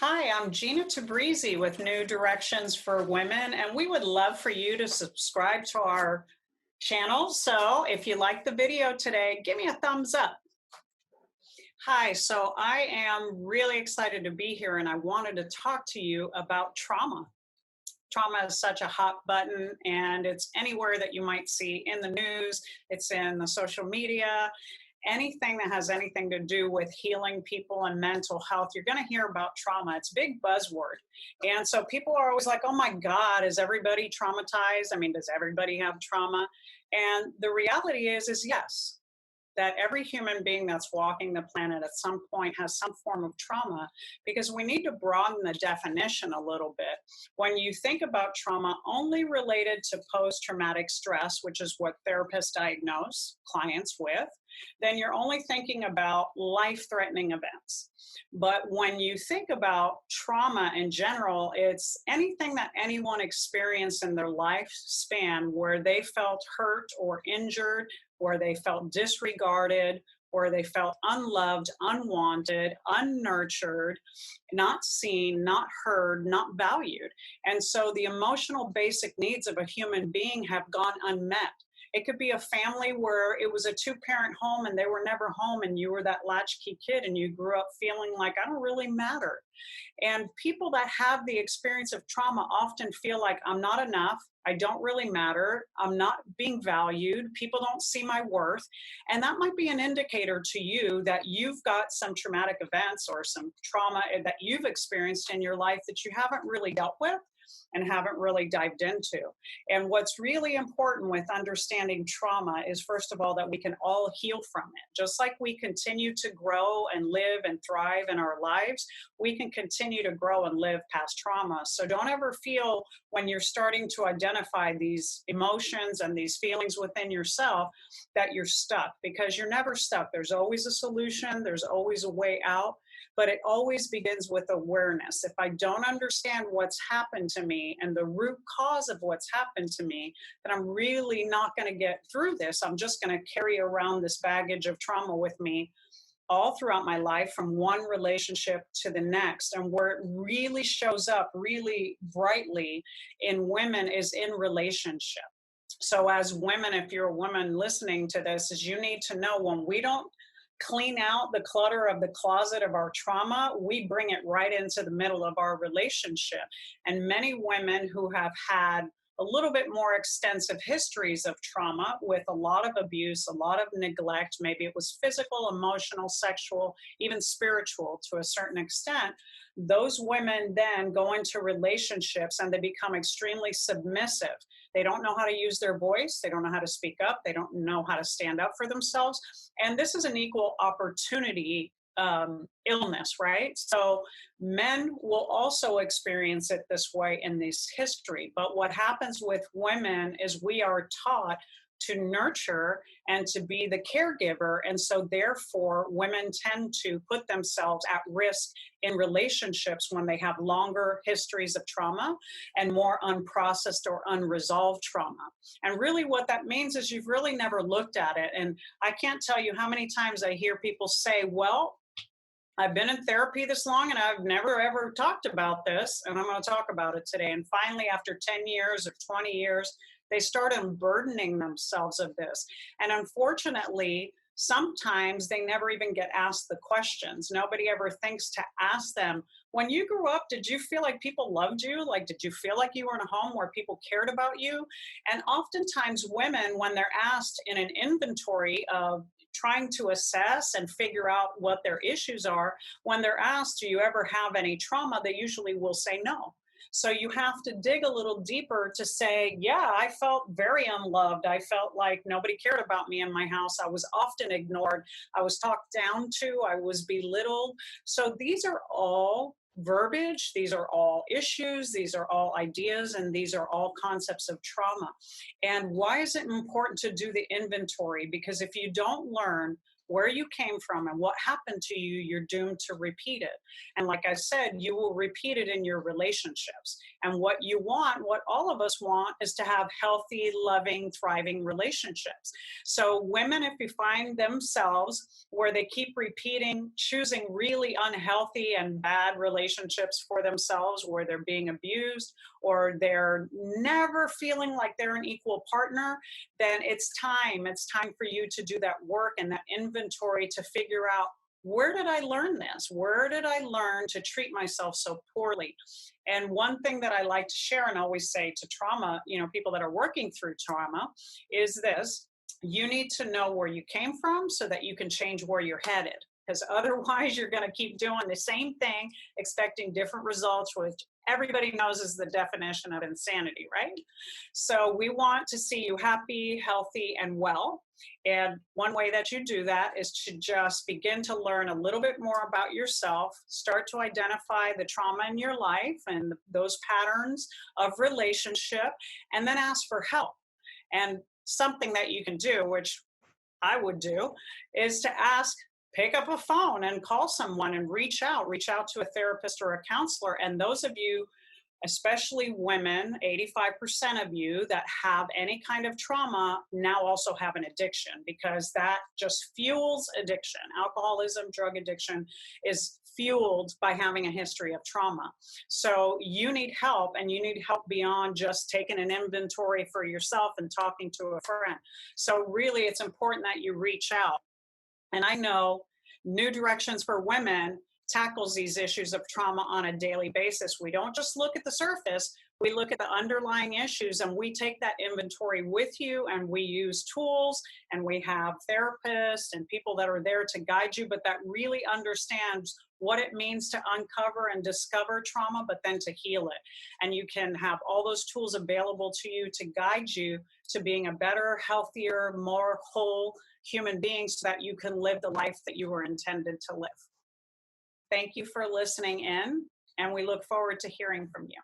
Hi, I'm Gina Tabrizy with New Directions for Women, and we would love for you to subscribe to our channel. So if you like the video today, give me a thumbs up. Hi, so I am really excited to be here, and I wanted to talk to you about trauma. Trauma is such a hot button, and it's anywhere that you might see in the news, it's in the social media, anything that has anything to do with healing people and mental health, you're going to hear about trauma. It's a big buzzword. And so people are always like, oh my God, is everybody traumatized? I mean, does everybody have trauma? And the reality is yes, that every human being that's walking the planet at some point has some form of trauma, because we need to broaden the definition a little bit. When you think about trauma only related to post-traumatic stress, which is what therapists diagnose clients with, then you're only thinking about life-threatening events. But when you think about trauma in general, it's anything that anyone experienced in their lifespan where they felt hurt or injured, where they felt disregarded, or they felt unloved, unwanted, unnurtured, not seen, not heard, not valued. And so the emotional basic needs of a human being have gone unmet. It could be a family where it was a two-parent home and they were never home, and you were that latchkey kid and you grew up feeling like, I don't really matter. And people that have the experience of trauma often feel like, I'm not enough, I don't really matter, I'm not being valued, people don't see my worth. And that might be an indicator to you that you've got some traumatic events or some trauma that you've experienced in your life that you haven't really dealt with and haven't really dived into. And what's really important with understanding trauma is, first of all, that we can all heal from it. Just like we continue to grow and live and thrive in our lives, we can continue to grow and live past trauma. So don't ever feel, when you're starting to identify these emotions and these feelings within yourself, that you're stuck, because you're never stuck. There's always a solution, there's always a way out. But it always begins with awareness. If I don't understand what's happened to me and the root cause of what's happened to me, then I'm really not going to get through this. I'm just going to carry around this baggage of trauma with me all throughout my life, from one relationship to the next. And where it really shows up really brightly in women is in relationship. So as women, if you're a woman listening to this, is you need to know, when we don't clean out the clutter of the closet of our trauma, we bring it right into the middle of our relationship. And many women who have had a little bit more extensive histories of trauma, with a lot of abuse, a lot of neglect, maybe it was physical, emotional, sexual, even spiritual to a certain extent, those women then go into relationships and they become extremely submissive. They don't know how to use their voice. They don't know how to speak up. They don't know how to stand up for themselves. And this is an equal opportunity illness, right? So men will also experience it this way in this history. But what happens with women is we are taught to nurture and to be the caregiver. And so therefore, women tend to put themselves at risk in relationships when they have longer histories of trauma and more unprocessed or unresolved trauma. And really what that means is you've really never looked at it. And I can't tell you how many times I hear people say, well, I've been in therapy this long and I've never ever talked about this, and I'm going to talk about it today. And finally, after 10 years or 20 years, they start unburdening themselves of this. And unfortunately, sometimes they never even get asked the questions. Nobody ever thinks to ask them, when you grew up, did you feel like people loved you? Like, did you feel like you were in a home where people cared about you? And oftentimes women, when they're asked in an inventory of trying to assess and figure out what their issues are, when they're asked, do you ever have any trauma, they usually will say no. So you have to dig a little deeper to say, yeah, I felt very unloved. I felt like nobody cared about me in my house. I was often ignored. I was talked down to. I was belittled. So these are all verbiage. These are all issues. These are all ideas. And these are all concepts of trauma. And why is it important to do the inventory? Because if you don't learn where you came from and what happened to you, you're doomed to repeat it. And like I said, you will repeat it in your relationships. And what you want, what all of us want, is to have healthy, loving, thriving relationships. So women, if you find themselves where they keep repeating, choosing really unhealthy and bad relationships for themselves, where they're being abused or they're never feeling like they're an equal partner, then it's time for you to do that work and that inventory to figure out, where did I learn this? Where did I learn to treat myself so poorly? And one thing that I like to share and always say to trauma, people that are working through trauma, is this: you need to know where you came from so that you can change where you're headed. Because otherwise, you're going to keep doing the same thing, expecting different results, which everybody knows is the definition of insanity, right? So we want to see you happy, healthy, and well. And one way that you do that is to just begin to learn a little bit more about yourself, start to identify the trauma in your life and those patterns of relationship, and then ask for help. And something that you can do, which I would do, is to pick up a phone and call someone and reach out to a therapist or a counselor. And those of you, especially women, 85% of you that have any kind of trauma now also have an addiction, because that just fuels addiction. Alcoholism, drug addiction is fueled by having a history of trauma. So you need help, and you need help beyond just taking an inventory for yourself and talking to a friend. So really, it's important that you reach out. And I know New Directions for Women tackles these issues of trauma on a daily basis. We don't just look at the surface, we look at the underlying issues, and we take that inventory with you, and we use tools, and we have therapists and people that are there to guide you, but that really understands what it means to uncover and discover trauma, but then to heal it. And you can have all those tools available to you to guide you to being a better, healthier, more whole human being, so that you can live the life that you were intended to live. Thank you for listening in, and we look forward to hearing from you.